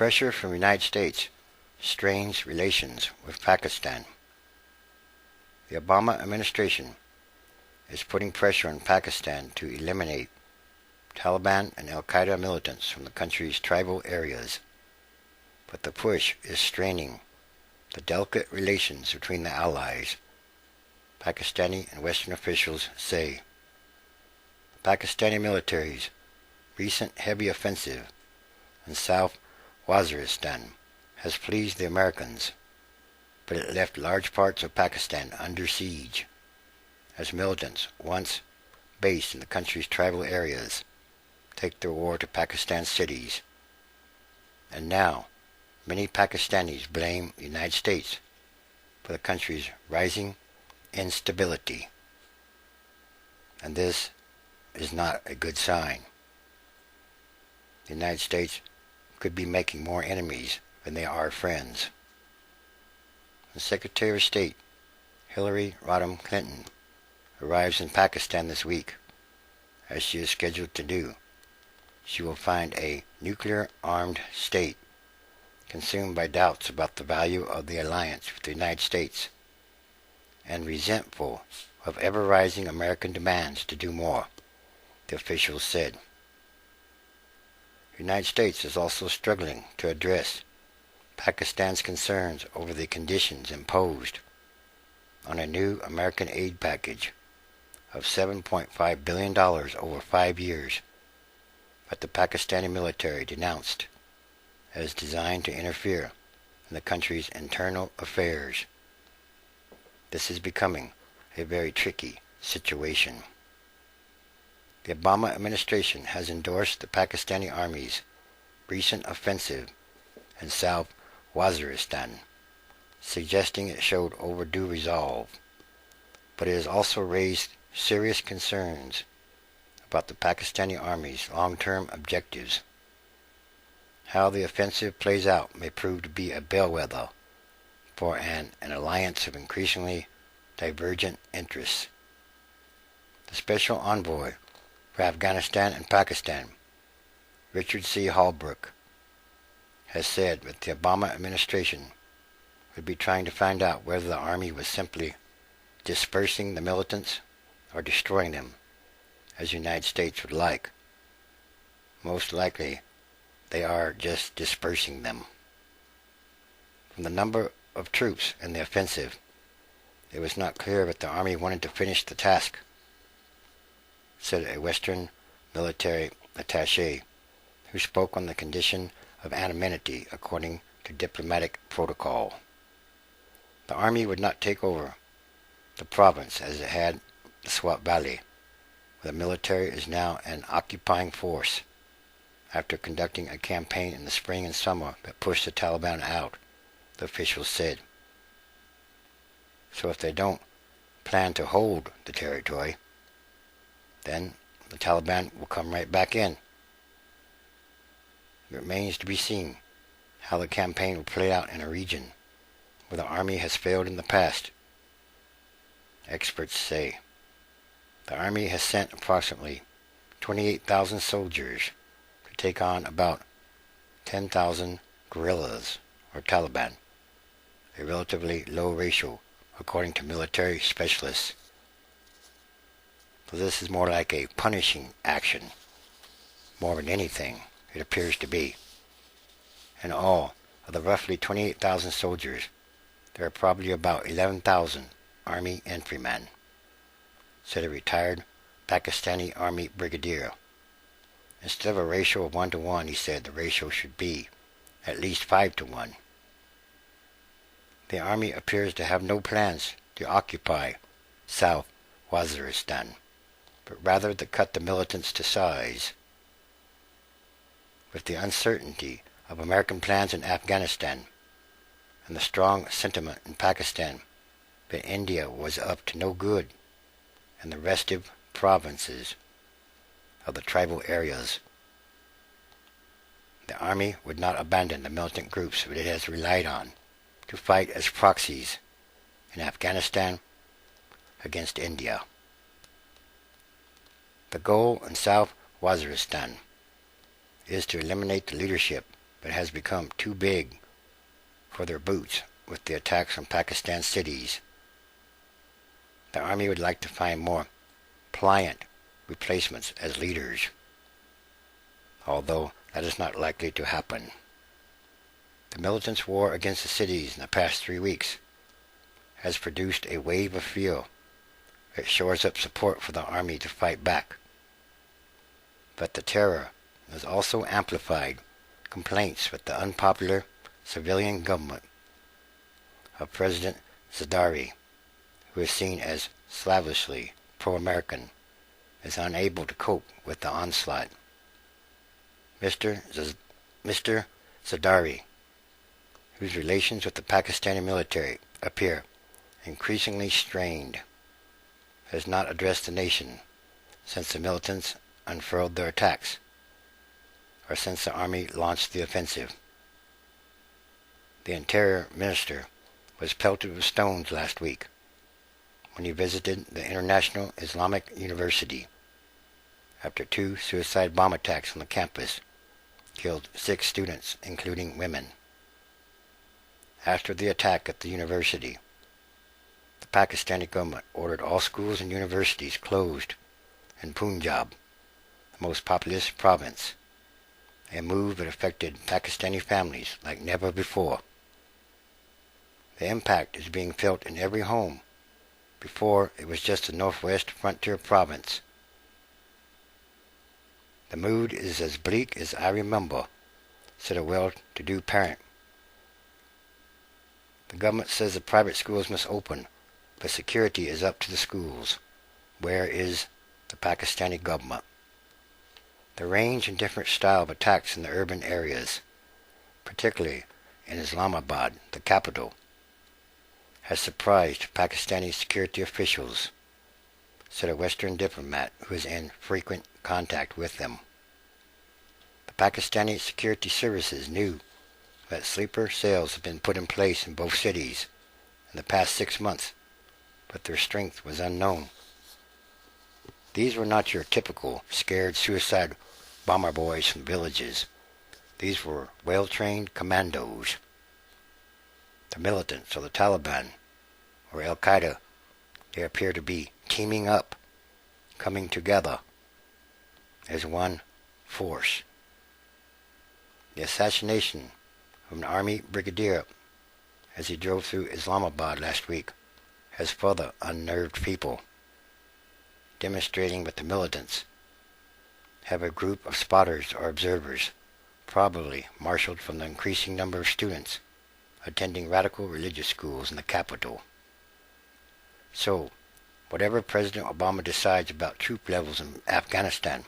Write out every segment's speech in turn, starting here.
Pressure from the United States strains relations with Pakistan. The Obama administration is putting pressure on Pakistan to eliminate Taliban and Qaeda militants from the country's tribal areas, but the push is straining the delicate relations between the allies, Pakistani and Western officials say. The Pakistani military's recent heavy offensive in South Waziristan has pleased the Americans, but it left large parts of Pakistan under siege, as militants, once based in the country's tribal areas, take their war to Pakistan's cities. And now, many Pakistanis blame the United States for the country's rising instability. And this is not a good sign. The United States could be making more enemies than they are friends. The Secretary of State, Hillary Rodham Clinton, arrives in Pakistan this week, as she is scheduled to do. She will find a nuclear-armed state consumed by doubts about the value of the alliance with the United States and resentful of ever-rising American demands to do more, the officials said. The United States is also struggling to address Pakistan's concerns over the conditions imposed on a new American aid package of $7.5 billion over 5 years that the Pakistani military denounced as designed to interfere in the country's internal affairs. This is becoming a very tricky situation. The Obama administration has endorsed the Pakistani Army's recent offensive in South Waziristan, suggesting it showed overdue resolve, but it has also raised serious concerns about the Pakistani Army's long-term objectives. How the offensive plays out may prove to be a bellwether for an alliance of increasingly divergent interests. The Special Envoy for Afghanistan and Pakistan, Richard C. Holbrooke, has said that the Obama administration would be trying to find out whether the Army was simply dispersing the militants or destroying them, as the United States would like. Most likely, they are just dispersing them. From the number of troops in the offensive, it was not clear that the Army wanted to finish the task, said a Western military attaché who spoke on the condition of anonymity according to diplomatic protocol. The Army would not take over the province as it had the Swat Valley, where the military is now an occupying force after conducting a campaign in the spring and summer that pushed the Taliban out, the officials said. So if they don't plan to hold the territory, then the Taliban will come right back in. It remains to be seen how the campaign will play out in a region where the Army has failed in the past. Experts say the Army has sent approximately 28,000 soldiers to take on about 10,000 guerrillas or Taliban, a relatively low ratio according to military specialists. So this is more like a punishing action, more than anything it appears to be. In all, of the roughly 28,000 soldiers, there are probably about 11,000 Army infantrymen, said a retired Pakistani Army brigadier. Instead of a ratio of 1-to-1, he said the ratio should be at least 5-to-1. The Army appears to have no plans to occupy South Waziristan, but rather to cut the militants to size. With the uncertainty of American plans in Afghanistan and the strong sentiment in Pakistan that India was up to no good in the restive provinces of the tribal areas, the Army would not abandon the militant groups that it has relied on to fight as proxies in Afghanistan against India. The goal in South Waziristan is to eliminate the leadership but has become too big for their boots with the attacks on Pakistan cities. The Army would like to find more pliant replacements as leaders, although that is not likely to happen. The militants' war against the cities in the past 3 weeks has produced a wave of fear that shores up support for the Army to fight back. But the terror has also amplified complaints with the unpopular civilian government of President Zardari, who is seen as slavishly pro-American, is unable to cope with the onslaught. Mr. Zardari, whose relations with the Pakistani military appear increasingly strained, has not addressed the nation since the militants unfurled their attacks, or since the Army launched the offensive. The Interior Minister was pelted with stones last week when he visited the International Islamic University after 2 suicide bomb attacks on the campus killed 6 students, including women. After the attack at the university, the Pakistani government ordered all schools and universities closed in Punjab, the most populous province, a move that affected Pakistani families like never before. The impact is being felt in every home. Before, it was just a northwest frontier province. The mood is as bleak as I remember, said a well-to-do parent. The government says the private schools must open, but security is up to the schools. Where is the Pakistani government? The range and different style of attacks in the urban areas, particularly in Islamabad, the capital, has surprised Pakistani security officials, said a Western diplomat who is in frequent contact with them. The Pakistani security services knew that sleeper cells have been put in place in both cities in the past 6 months, but their strength was unknown. These were not your typical scared suicide bomber boys from villages. These were well-trained commandos. The militants or the Taliban or Al Qaeda, they appear to be teaming up, coming together as one force. The assassination of an army brigadier as he drove through Islamabad last week has further unnerved people, demonstrating that the militants have a group of spotters or observers, probably marshaled from the increasing number of students attending radical religious schools in the capital. So, whatever President Obama decides about troop levels in Afghanistan,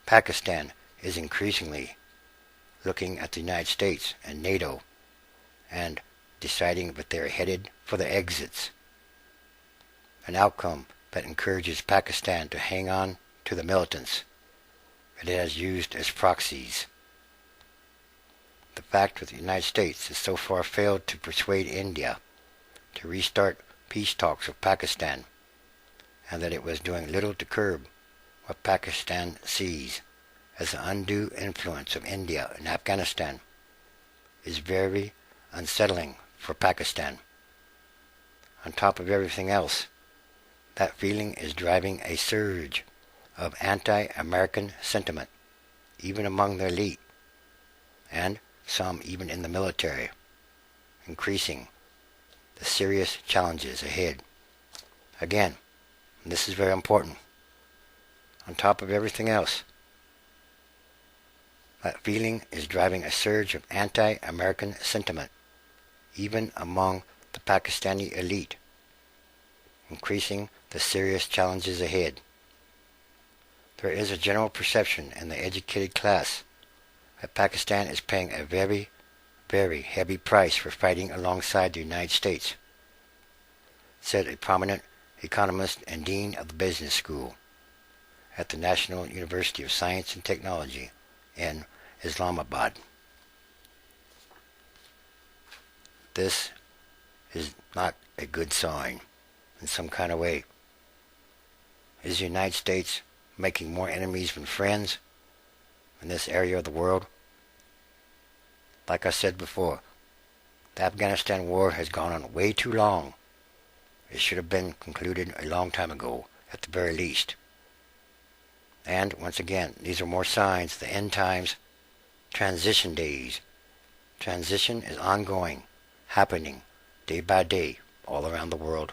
Pakistan is increasingly looking at the United States and NATO and deciding that they are headed for the exits, an outcome that encourages Pakistan to hang on to the militants that it has used as proxies. The fact that the United States has so far failed to persuade India to restart peace talks with Pakistan, and that it was doing little to curb what Pakistan sees as the undue influence of India in Afghanistan, is very unsettling for Pakistan. On top of everything else, that feeling is driving a surge of anti-American sentiment, even among the elite, and some even in the military, increasing the serious challenges ahead. Again, and this is very important, on top of everything else, that feeling is driving a surge of anti-American sentiment, even among the Pakistani elite, increasing the serious challenges ahead. There is a general perception in the educated class that Pakistan is paying a very, very heavy price for fighting alongside the United States, said a prominent economist and dean of the business school at the National University of Science and Technology in Islamabad. This is not a good sign in some kind of way. Is the United States making more enemies than friends in this area of the world? Like I said before, the Afghanistan war has gone on way too long. It should have been concluded a long time ago, at the very least. And, once again, these are more signs, the end times, transition days. Transition is ongoing, happening, day by day, all around the world.